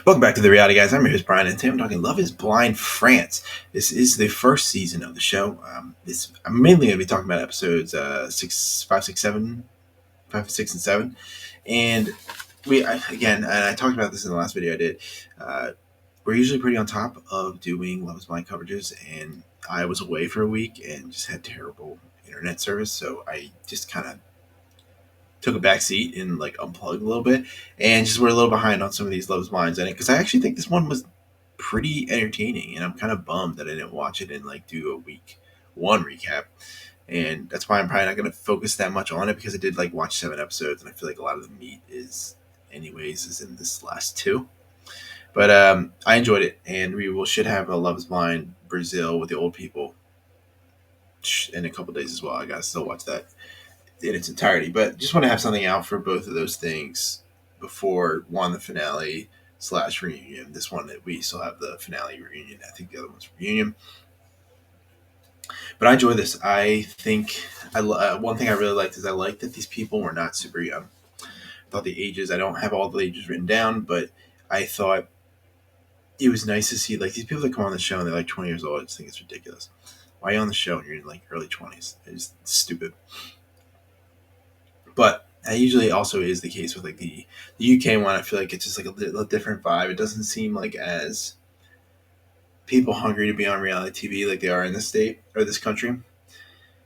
Welcome back to the Reality Guys. I'm your host Brian, and today I'm talking Love Is Blind France. This is the first season of the show. I'm mainly going to be talking about episodes 5, 6, and 7. And and I talked about this in the last video I did. We're usually pretty on top of doing Love Is Blind coverages, and I was away for a week and just had terrible internet service, so I just kind of took a back seat and like unplugged a little bit, and just we're a little behind on some of these Love's Blinds in it because I actually think this one was pretty entertaining, and I'm kind of bummed that I didn't watch it and like do a week one recap, and that's why I'm probably not going to focus that much on it because I did like watch 7 episodes, and I feel like a lot of the meat is in this last two. But I enjoyed it, and should have a Love's Blind Brazil with the old people in a couple days as well. I gotta still watch that in its entirety. But just want to have something out for both of those things before the finale / reunion. This one that we still have the finale reunion. I think the other one's reunion. But I enjoy this. I think one thing I really liked is I liked that these people were not super young. I thought the ages. I don't have all the ages written down, but I thought it was nice to see like these people that come on the show and they're like 20 years old. I just think it's ridiculous. Why are you on the show and you're in like early 20s? It's stupid. But that usually also is the case with like the UK one. I feel like it's just like a different vibe. It doesn't seem like as people hungry to be on reality TV like they are in this state or this country.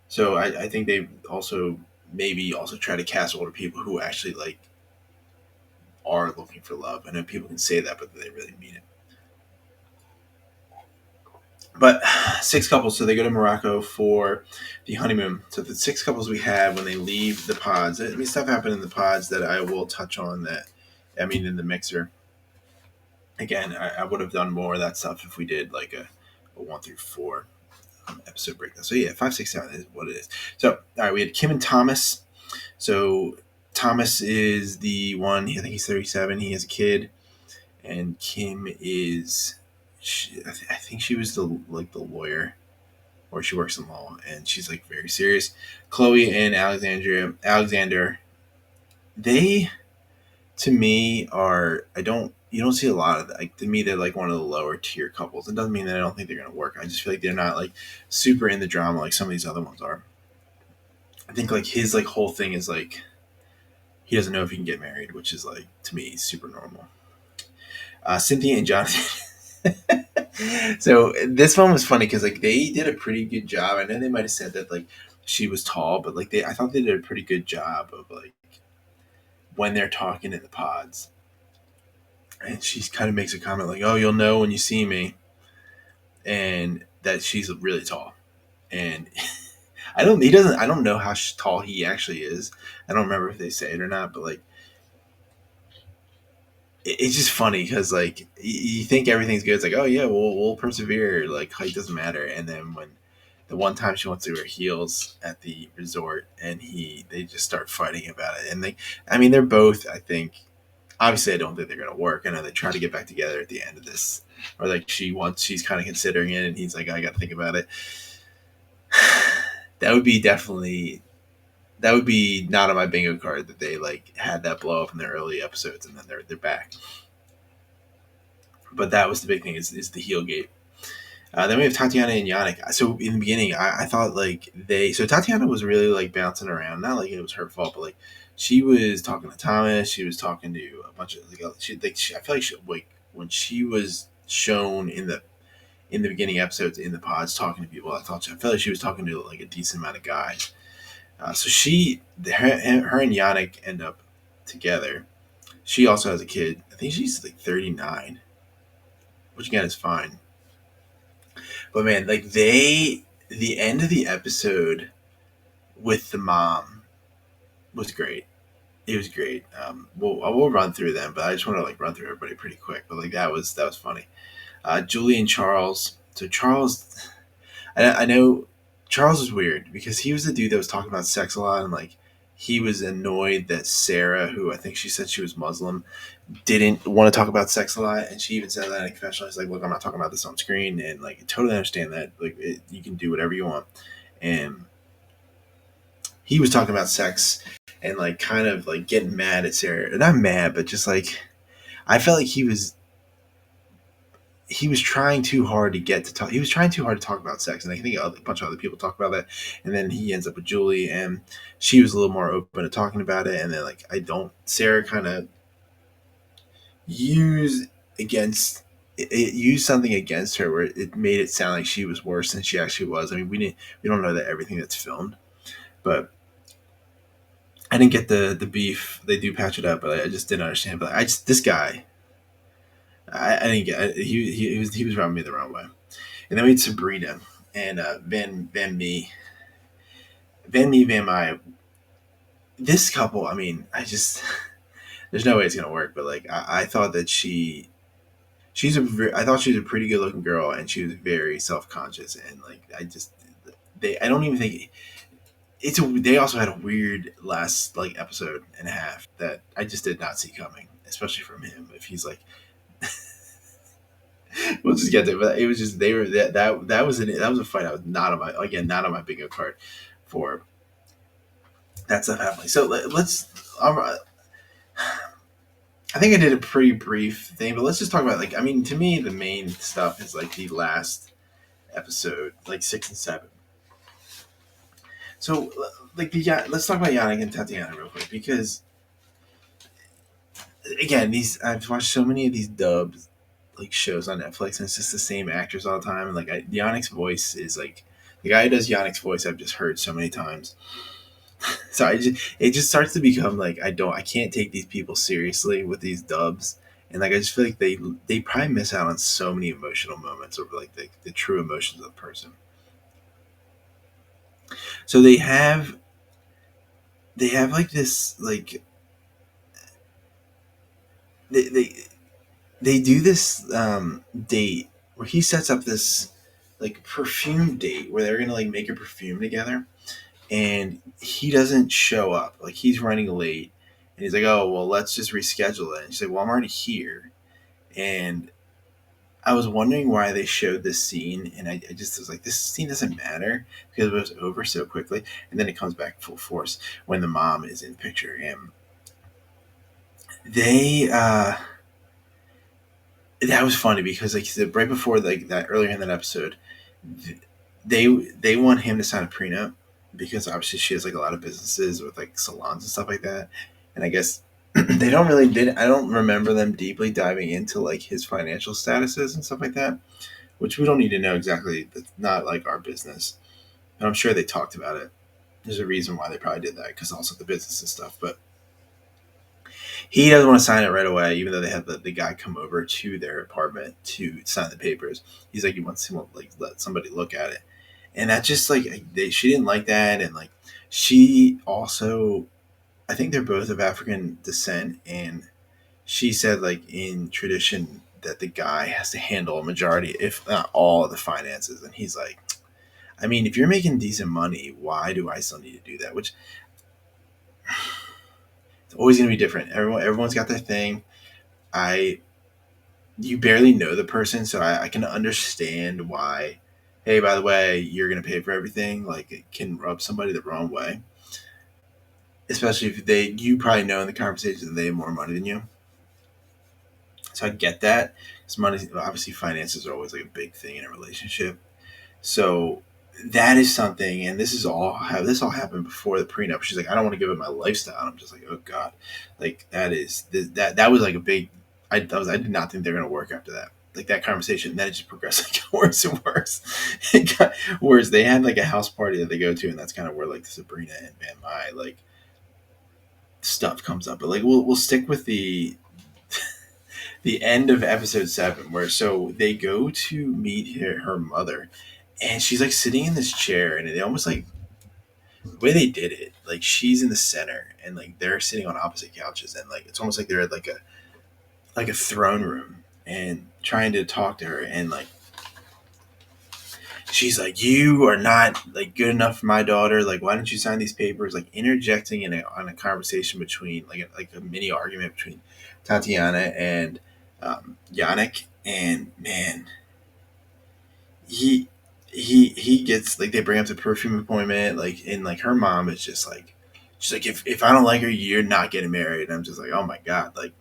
So I think they also maybe also try to cast older people who actually like are looking for love. I know people can say that, but they really mean it. But 6 couples, so they go to Morocco for the honeymoon. So the 6 couples we have when they leave the pods. I mean, stuff happened in the pods that I will touch on. In the mixer. Again, I would have done more of that stuff if we did like a 1 through 4 episode breakdown. So yeah, 5, 6, 7 is what it is. So all right, we had Kim and Thomas. So Thomas is the one. I think he's 37. He has a kid, and Kim is. I think she was the lawyer, or she works in law, and she's like very serious. Chloe and Alexander, they to me are you don't see a lot of that. Like to me, they're like one of the lower tier couples. It doesn't mean that I don't think they're gonna work. I just feel like they're not like super in the drama like some of these other ones are. I think like his like whole thing is like he doesn't know if he can get married, which is like to me super normal. Cynthia and Jonathan. So this one was funny because like they did a pretty good job. I know they might have said that like she was tall, but like I thought they did a pretty good job of like when they're talking in the pods. And she kind of makes a comment like, "Oh, you'll know when you see me," and that she's really tall. And I don't know how tall he actually is. I don't remember if they say it or not, but like it's just funny because like you think everything's good. It's like, oh yeah, we'll persevere. Like height doesn't matter. And then when the one time she wants to wear heels at the resort, and they just start fighting about it. And they're both. I think obviously I don't think they're gonna work. I know they try to get back together at the end of this, or like she's kind of considering it, and he's like, I got to think about it. That would be not on my bingo card that they like had that blow up in their early episodes and then they're back. But that was the big thing is the heel gate. Then we have Tatiana and Yannik. So in the beginning, I thought like so Tatiana was really like bouncing around. Not like it was her fault, but like she was talking to Thomas. She was talking to a bunch of like I feel like when she was shown in the beginning episodes in the pods talking to people, I felt like she was talking to like a decent amount of guys. So her and Yannik end up together. She also has a kid. I think she's like 39, which again is fine. But man, like the end of the episode with the mom was great. It was great. We'll run through them, but I just want to like run through everybody pretty quick. But like that was funny. Julie and Charles. So Charles, I know Charles was weird because he was the dude that was talking about sex a lot, and like he was annoyed that Sarah, who I think she said she was Muslim, didn't want to talk about sex a lot, and she even said that in a confessional. He's like, "Look, I'm not talking about this on screen," and like I totally understand that. Like you can do whatever you want, and he was talking about sex and like kind of like getting mad at Sarah, not mad, but just like I felt like he was he was trying too hard to get to talk. He was trying too hard to talk about sex, and I think a bunch of other people talk about that. And then he ends up with Julie, and she was a little more open to talking about it. And then like I don't, Sarah kind of used against it used something against her where it made it sound like she was worse than she actually was. I mean, we don't know that everything that's filmed, but I didn't get the beef. They do patch it up, but I just didn't understand. But I just this guy, I didn't get. He was rubbing me the wrong way. And then we had Sabrina and Van-My. This couple, I mean, I just there's no way it's gonna work. But like, I thought that I thought she was a pretty good looking girl, and she was very self conscious, and like I don't even think they also had a weird last like episode and a half that I just did not see coming, especially from him. If he's like, we'll just get there, but it was just they were that was a fight. I was not on my bingo card for that stuff happening. So let's. I think I did a pretty brief thing, but let's just talk about like I mean, to me, the main stuff is like the last episode, like 6 and 7. So like let's talk about Yannick and Tatiana real quick because again, these I've watched so many of these dubs like shows on Netflix, and it's just the same actors all the time. And like Yannick's voice is like the guy who does Yannick's voice. I've just heard so many times. So it just starts to become like I can't take these people seriously with these dubs, and like I just feel like they probably miss out on so many emotional moments over like the true emotions of the person. So they have like this like they they do this date where he sets up this like perfume date where they're gonna like make a perfume together, and he doesn't show up. Like he's running late, and he's like, "Oh well, let's just reschedule it." And she's like, "Well, I'm already here." And I was wondering why they showed this scene, and I just was like, "This scene doesn't matter because it was over so quickly." And then it comes back full force when the mom is in the picture, and they that was funny because like right before like that earlier in that episode, they they want him to sign a prenup because obviously she has like a lot of businesses with like salons and stuff like that, and I guess they don't really did. I don't remember them deeply diving into like his financial statuses and stuff like that, which we don't need to know exactly. That's not like our business, and I'm sure they talked about it. There's a reason why they probably did that because also the business and stuff, but he doesn't want to sign it right away, even though they have the guy come over to their apartment to sign the papers. He's like, he wants to like let somebody look at it, and that just like she didn't like that, and like she also, I think they're both of African descent, and she said like in tradition that the guy has to handle a majority, if not all, of the finances, and he's like, I mean, if you're making decent money, why do I still need to do that? Which it's always going to be different. Everyone's got their thing. I You barely know the person, so I can understand why. Hey, by the way, you're gonna pay for everything. Like it can rub somebody the wrong way, especially if you probably know in the conversation that they have more money than you. So I get that. Because money, obviously, finances are always like a big thing in a relationship. So that is something, and this is all how this all happened before the prenup. She's like, I don't want to give up my lifestyle. And I'm just like, oh god, like that was like a big. I did not think they were gonna work after that. Like that conversation, and then it just progressed like worse and worse. It got worse. They had like a house party that they go to, and that's kind of where like the Sabrina and Van-My like stuff comes up. But like we'll stick with the end of episode 7, where so they go to meet her mother, and she's like sitting in this chair, and they almost like the way they did it, like she's in the center, and like they're sitting on opposite couches, and like it's almost like they're at like a throne room, and trying to talk to her, and like she's like, "You are not like good enough for my daughter. Like, why don't you sign these papers?" Like interjecting on a conversation between like a mini argument between Tatiana and Yannick, and man, he he gets like they bring up the perfume appointment, like and like her mom is just like, she's like, if I don't like her, you're not getting married. And I'm just like, oh my god, like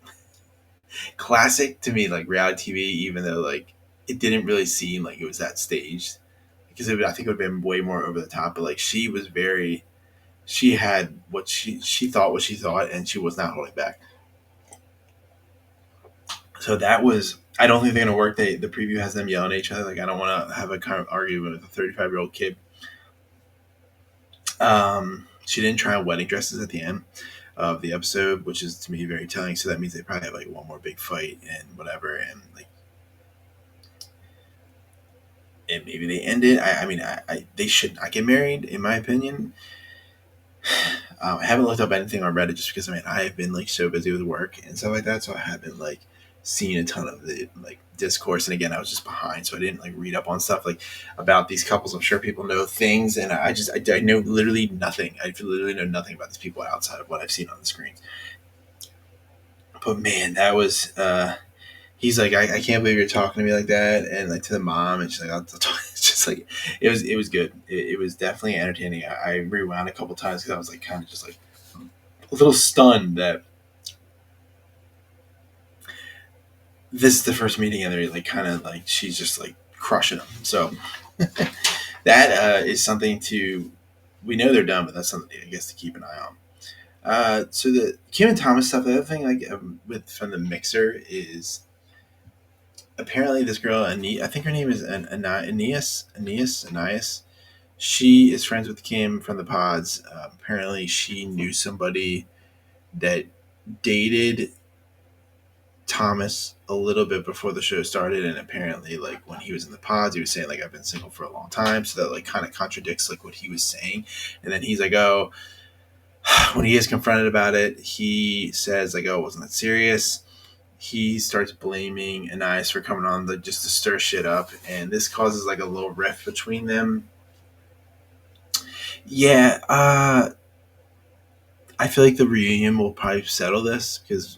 classic to me, like reality TV, even though like it didn't really seem like it was that staged because I think it would have been way more over the top. But like she was very, she had what she thought, and she was not holding back. So that was. I don't think they're gonna work. The preview has them yelling at each other. Like I don't want to have a kind of argument with a 35-year-old kid. She didn't try on wedding dresses at the end of the episode, which is to me very telling. So that means they probably have like one more big fight and whatever, and like, and maybe they end it. I mean, they should not get married, in my opinion. I haven't looked up anything on Reddit just because I mean I have been like so busy with work and stuff like that, so I haven't like seen a ton of the like discourse. And again, I was just behind, so I didn't like read up on stuff like about these couples. I'm sure people know things, and I know literally nothing. I literally know nothing about these people outside of what I've seen on the screen. But man, that was. He's like, I can't believe you're talking to me like that, and like to the mom, and she's like, it's just like, it was good. It was definitely entertaining. I rewound a couple times because I was like, kind of just like a little stunned that this is the first meeting, and they're like, kind of like she's just like crushing them. So that is something to. We know they're done, but that's something I guess to keep an eye on. So the Kim and Thomas stuff. The other thing, like with from the mixer, is apparently this girl, I think her name is Anais. She is friends with Kim from the pods. Apparently, she knew somebody that dated Thomas a little bit before the show started, and apparently, like when he was in the pods, he was saying like I've been single for a long time, so that like kind of contradicts like what he was saying. And then he's like, oh, when he is confronted about it, he says like, oh, it wasn't that serious. He starts blaming Anais for coming on just to stir shit up, and this causes like a little rift between them. Yeah, I feel like the reunion will probably settle this because,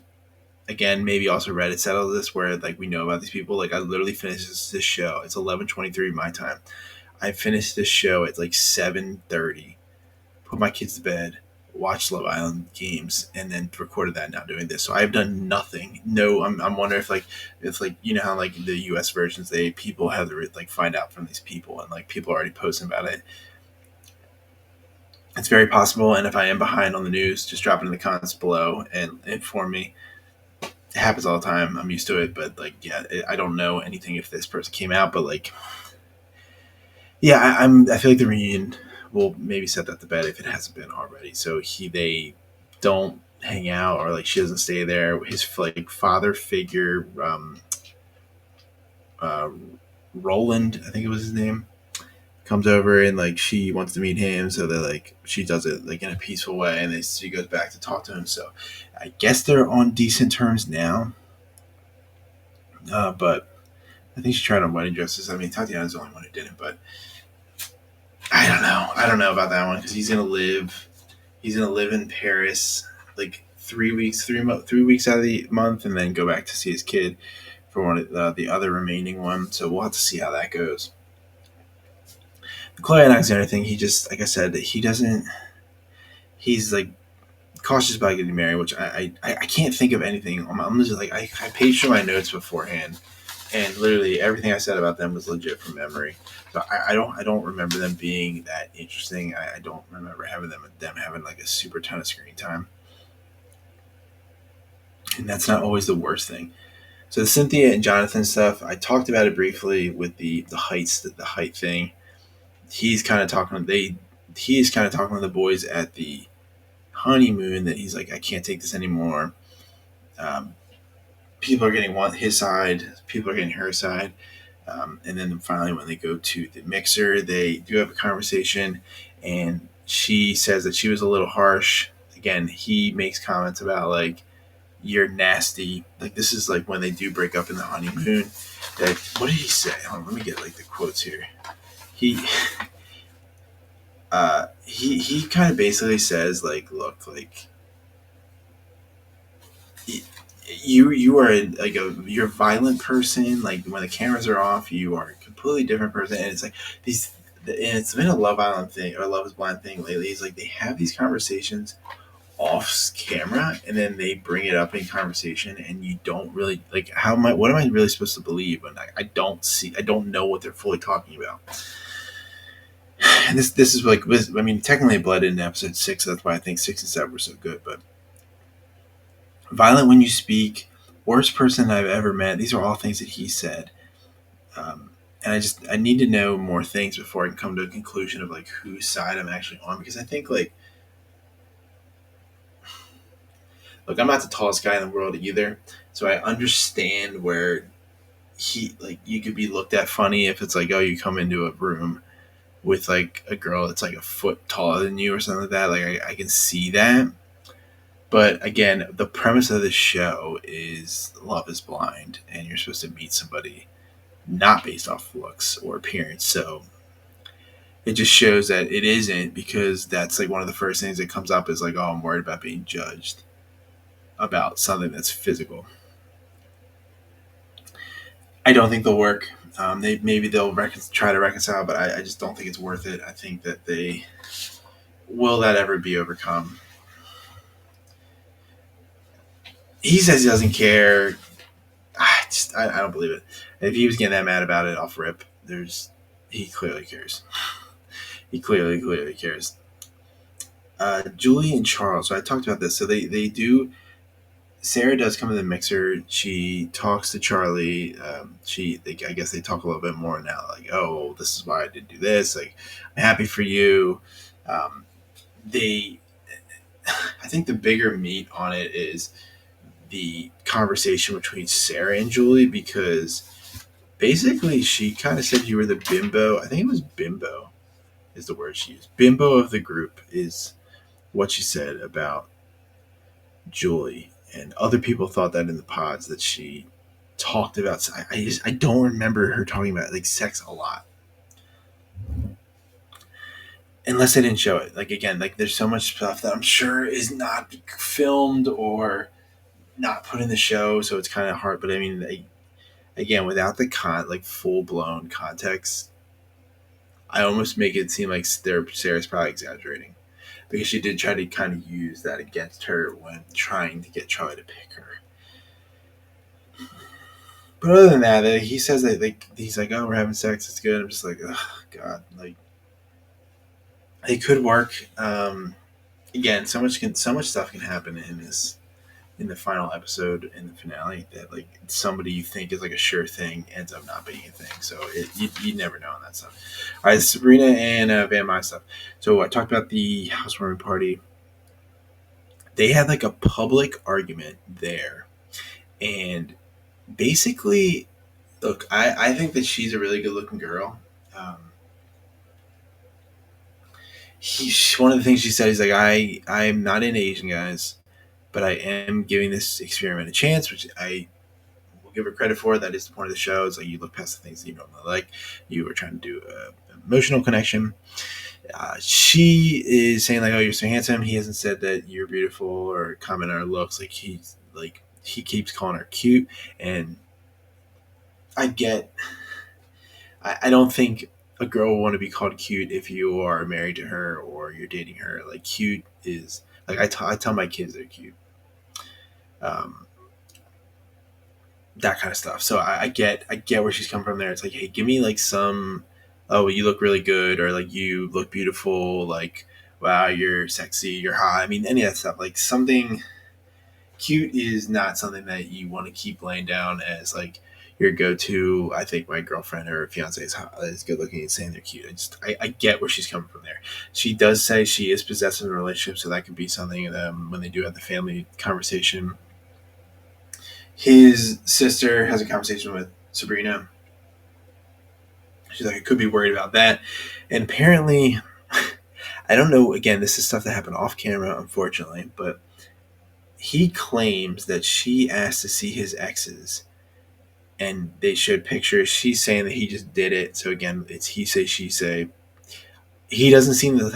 again, maybe also Reddit settled this where like we know about these people. Like I literally finished this show. It's 11:23 my time. I finished this show at like 7:30. Put my kids to bed, watched Love Island games, and then recorded that. Now doing this, so I've done nothing. No, I'm wondering if like you know how like the U.S. versions people have to like find out from these people, and like people are already posting about it. It's very possible, and if I am behind on the news, just drop it in the comments below and inform me. It happens all the time. I'm used to it, but like yeah, I don't know anything if this person came out, but like yeah, I feel like the reunion will maybe set that to bed if it hasn't been already. So they don't hang out or like she doesn't stay there. His like father figure, uh, Roland, I think it was his name, comes over and like she wants to meet him. So they're like she does it like in a peaceful way, and she goes back to talk to him. So I guess they're on decent terms now. But I think she tried on wedding dresses. I mean, Tatiana's the only one who didn't, but I don't know. I don't know about that one because he's gonna live. He's gonna live in Paris like 3 weeks, 3 weeks out of the month, and then go back to see his kid for one of the other remaining one. So we'll have to see how that goes. The Chloe and Alexander thing, he just like I said, he doesn't. He's like cautious about getting married, which I can't think of anything. I'm just like I paged through my notes beforehand, and literally everything I said about them was legit from memory. So I don't remember them being that interesting. I don't remember having them having like a super ton of screen time, and that's not always the worst thing. So the Cynthia and Jonathan stuff, I talked about it briefly with the height thing. He's kind of talking he's kind of talking to the boys at the honeymoon that he's like I can't take this anymore. Um, People are getting his side, people are getting her side. And then finally, when they go to the mixer, they do have a conversation, and she says that she was a little harsh. Again, he makes comments about like you're nasty. Like this is like when they do break up in the honeymoon. That what did he say? Hold on, let me get like the quotes here. He he kind of basically says like, look, like you are like you're a violent person. Like when the cameras are off, you are a completely different person. And it's like these, and it's been a Love Island thing or Love Is Blind thing lately. It's like they have these conversations off camera, and then they bring it up in conversation, and you don't really like how am I what am I really supposed to believe when I don't know what they're fully talking about. And this is like I mean technically it bled in episode 6, that's why I think 6 and 7 were so good. But violent when you speak, worst person I've ever met, these are all things that he said. And I need to know more things before I can come to a conclusion of like whose side I'm actually on, because I think like look, I'm not the tallest guy in the world either, so I understand where he like you could be looked at funny if it's like, oh, you come into a room with like a girl that's like a foot taller than you or something like that. Like I can see that. But again, the premise of the show is love is blind, and you're supposed to meet somebody not based off looks or appearance. So it just shows that it isn't, because that's like one of the first things that comes up is like, oh, I'm worried about being judged about something that's physical. I don't think they'll work. Maybe they'll try to reconcile, but I just don't think it's worth it. I think that they will that ever be overcome. He says he doesn't care. I don't believe it. If he was getting that mad about it off rip, he clearly cares. He clearly cares. Julie and Charles. So I talked about this. So they do. Sarah does come in the mixer. She talks to Charlie. I guess they talk a little bit more now. Like, oh, this is why I did do this. Like, I'm happy for you. Um, they, I think the bigger meat on it is the conversation between Sarah and Julie, because basically she kind of said you were the bimbo. I think it was bimbo is the word she used. Bimbo of the group is what she said about Julie, and other people thought that in the pods that she talked about. I don't remember her talking about like sex a lot, unless they didn't show it. Like again, like there's so much stuff that I'm sure is not filmed or not put in the show, so it's kind of hard. But I mean, again, without the like full blown context, I almost make it seem like Sarah's probably exaggerating, because she did try to kind of use that against her when trying to get Charlie to pick her. But other than that, he says that like he's like, "Oh, we're having sex. It's good." I'm just like, "Oh God!" Like it could work. Again, so much stuff can happen in the final episode in the finale that like somebody you think is like a sure thing ends up not being a thing. So you never know on that stuff. All right, Sabrina and Van-My stuff. So I talked about the housewarming party. They had like a public argument there, and basically, look, I think that she's a really good looking girl. Um, one of the things she said is like, I'm not into Asian guys, but I am giving this experiment a chance, which I will give her credit for. That is the point of the show. It's like you look past the things that you normally like. You were trying to do an emotional connection. She is saying like, "Oh, you're so handsome." He hasn't said that you're beautiful or comment on her looks. He keeps calling her cute, and I get. I don't think a girl will want to be called cute if you are married to her or you're dating her. Like cute is like I tell my kids they're cute. Um, that kind of stuff. So I get where she's coming from there. It's like, hey, give me like some, oh, you look really good, or like you look beautiful, like wow, you're sexy, you're hot. I mean, any of that stuff. Like something cute is not something that you want to keep laying down as like your go-to. I think my girlfriend or fiance is good looking and saying they're cute. I get where she's coming from there. She does say she is possessive in a relationship, so that could be something when they do have the family conversation. His sister has a conversation with Sabrina. She's like, I could be worried about that. And apparently, I don't know, again, this is stuff that happened off camera, unfortunately, but he claims that she asked to see his exes and they showed pictures. She's saying that he just did it. So again, it's he say, she say. He doesn't seem the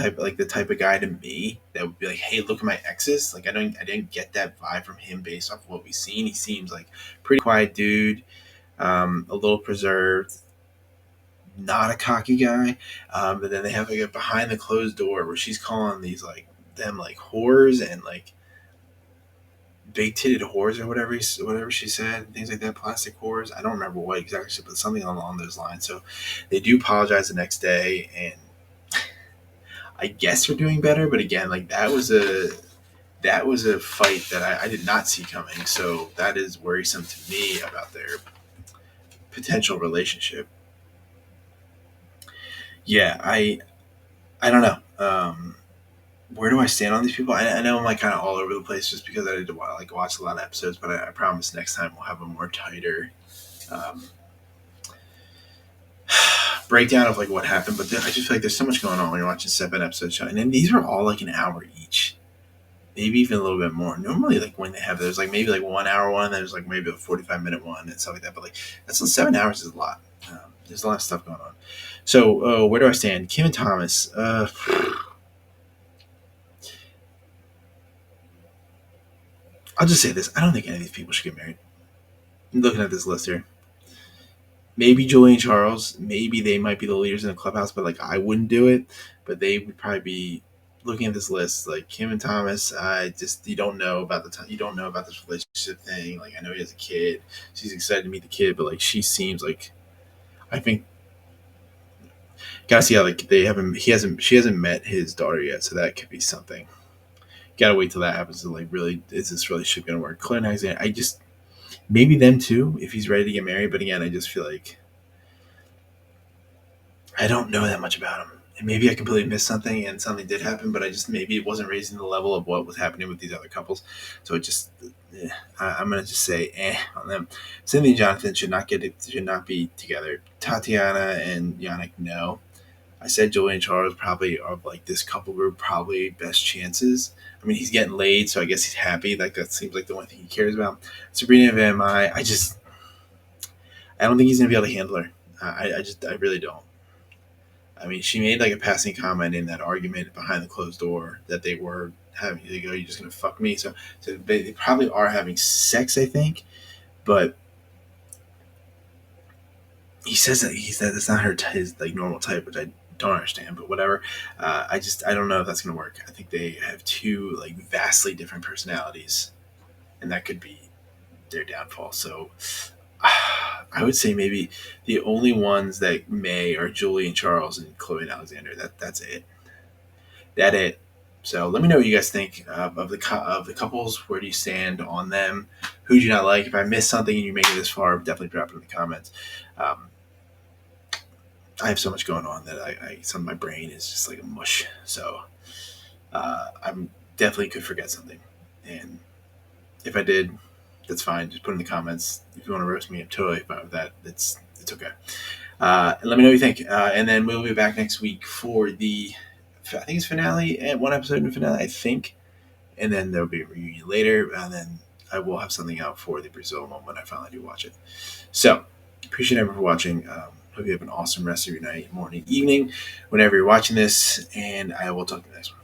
type of guy to me that would be like, "Hey, look at my exes." Like I didn't get that vibe from him based off of what we've seen. He seems like pretty quiet dude, a little preserved, not a cocky guy. But then they have like a behind the closed door where she's calling these like them like whores and like big titted whores or whatever she said, things like that, plastic whores. I don't remember what exactly, but something along those lines. So they do apologize the next day, and I guess they're doing better. But again, like that was a fight that I did not see coming. So that is worrisome to me about their potential relationship. Yeah, I don't know. Where do I stand on these people? I know I'm like kind of all over the place just because I did like watch a lot of episodes, but I promise next time we'll have a more tighter um, breakdown of like what happened. But I just feel like there's so much going on when you're watching 7 episodes, and then these are all like an hour each, maybe even a little bit more. Normally, like when they have there's like maybe like 1 hour one, there's like maybe a 45-minute one and stuff like that. But like that's 7 hours is a lot. There's a lot of stuff going on. So where do I stand? Kim and Thomas. I'll just say this: I don't think any of these people should get married. I'm looking at this list here. Maybe Julie and Charles. Maybe they might be the leaders in the clubhouse, but like I wouldn't do it. But they would probably be looking at this list. Like Kim and Thomas. I just you don't know about you don't know about this relationship thing. Like I know he has a kid. She's excited to meet the kid, but like she seems like I think gotta see how like they haven't he hasn't she hasn't met his daughter yet, so that could be something. Gotta wait till that happens to like really is this relationship gonna work? Clint Alexander, I just maybe them too if he's ready to get married, but again, I just feel like I don't know that much about him. And maybe I completely missed something and something did happen, but I just maybe it wasn't raising the level of what was happening with these other couples. So it just I'm gonna just say on them. Cynthia and Jonathan should not be together. Tatiana and Yannik, no. I said Julie and Charles probably are like this couple group, probably best chances. I mean, he's getting laid, so I guess he's happy. Like that seems like the one thing he cares about. Sabrina and Van-My, I don't think he's gonna be able to handle her. I really don't. I mean, she made like a passing comment in that argument behind the closed door that they were having. They go, "You're just gonna fuck me." So they probably are having sex, I think. But he said that's not his like normal type, which I don't understand. But whatever. I don't know if that's gonna work. I think they have two like vastly different personalities, and that could be their downfall. So I would say maybe the only ones that may are Julie and Charles and Chloe and Alexander. That's it. That it. So let me know what you guys think of the couples. Where do you stand on them? Who do you not like? If I missed something and you make it this far, definitely drop it in the comments. Um, I have so much going on that some of my brain is just like a mush. So I'm definitely could forget something, and if I did, that's fine. Just put it in the comments. If you want to roast me, I'm totally fine with that. It's okay. And let me know what you think. And then we'll be back next week for I think it's finale and one episode in the finale, I think. And then there'll be a reunion later. And then I will have something out for the Brazil one when I finally do watch it. So appreciate everyone for watching. Hope you have an awesome rest of your night, morning, evening, whenever you're watching this. And I will talk to you next one.